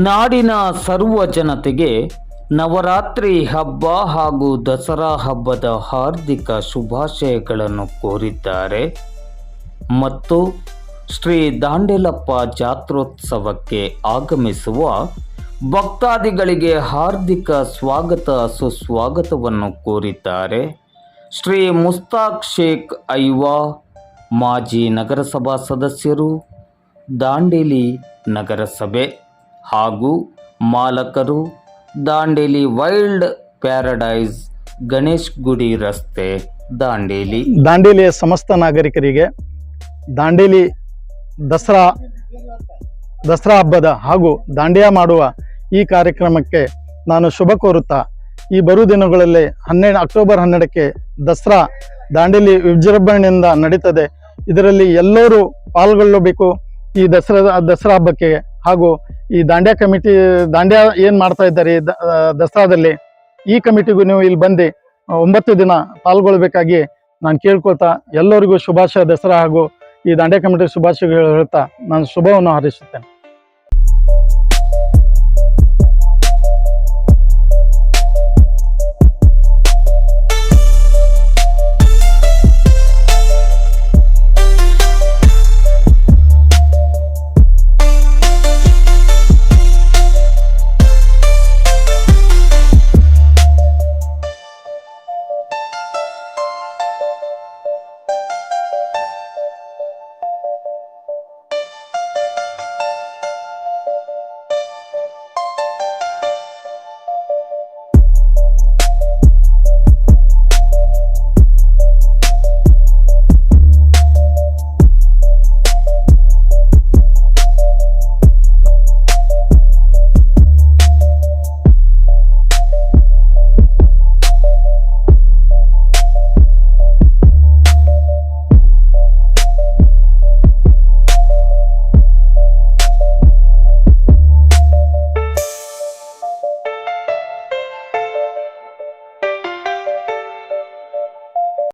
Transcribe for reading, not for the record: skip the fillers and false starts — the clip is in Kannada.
ನಾಡಿನ ಸರ್ವ ಜನತೆಗೆ ನವರಾತ್ರಿ ಹಬ್ಬ ಹಾಗೂ ದಸರಾ ಹಬ್ಬದ ಹಾರ್ದಿಕ ಶುಭಾಶಯಗಳನ್ನು ಕೋರಿದ್ದಾರೆ ಮತ್ತು ಶ್ರೀ ದಾಂಡೇಲಪ್ಪ ಜಾತ್ರೋತ್ಸವಕ್ಕೆ ಆಗಮಿಸುವ ಭಕ್ತಾದಿಗಳಿಗೆ ಹಾರ್ದಿಕ ಸ್ವಾಗತ ಸುಸ್ವಾಗತವನ್ನು ಕೋರಿದ್ದಾರೆ ಶ್ರೀ ಮುಸ್ತಾಕ್ ಶೇಖ್ ಐವಾ, ಮಾಜಿ ನಗರಸಭಾ ಸದಸ್ಯರು, ದಾಂಡೇಲಿ ನಗರಸಭೆ ಹಾಗೂ ಮಾಲಕರು, ದಾಂಡೇಲಿ ವೈಲ್ಡ್ ಪ್ಯಾರಡೈಸ್, ಗಣೇಶ್ ಗುಡಿ ರಸ್ತೆ, ದಾಂಡೇಲಿ. ದಾಂಡೇಲಿಯ ಸಮಸ್ತ ನಾಗರಿಕರಿಗೆ ದಾಂಡೇಲಿ ದಸರಾ ಹಬ್ಬದ ಹಾಗೂ ದಾಂಡಿಯಾ ಮಾಡುವ ಈ ಕಾರ್ಯಕ್ರಮಕ್ಕೆ ನಾನು ಶುಭ ಕೋರುತ್ತಾ, ಈ ಬರುವ ದಿನಗಳಲ್ಲಿ ಅಕ್ಟೋಬರ್ 12ಕ್ಕೆ ದಸರಾ ದಾಂಡೇಲಿ ವಿಜೃಂಭಣೆಯಿಂದ ನಡೀತದೆ. ಇದರಲ್ಲಿ ಎಲ್ಲರೂ ಪಾಲ್ಗೊಳ್ಳಬೇಕು. ಈ ದಸರಾ ಹಬ್ಬಕ್ಕೆ ಹಾಗೂ ಈ ದಾಂಡಿಯಾ ಕಮಿಟಿ ಏನು ಮಾಡ್ತಾ ಇದ್ದಾರೆ ದಸರಾದಲ್ಲಿ, ಈ ಕಮಿಟಿಗೂ ನೀವು ಇಲ್ಲಿ ಬಂದು 9 ದಿನ ಪಾಲ್ಗೊಳ್ಬೇಕಾಗಿ ನಾನು ಕೇಳ್ಕೊಳ್ತಾ, ಎಲ್ಲರಿಗೂ ಶುಭಾಶಯ ದಸರಾ ಹಾಗೂ ಈ ದಾಂಡಿಯಾ ಕಮಿಟಿ ಶುಭಾಶಯಗಳು ಹೇಳ್ತಾ ನಾನು ಶುಭವನ್ನು ಹಾರೈಸುತ್ತೇನೆ.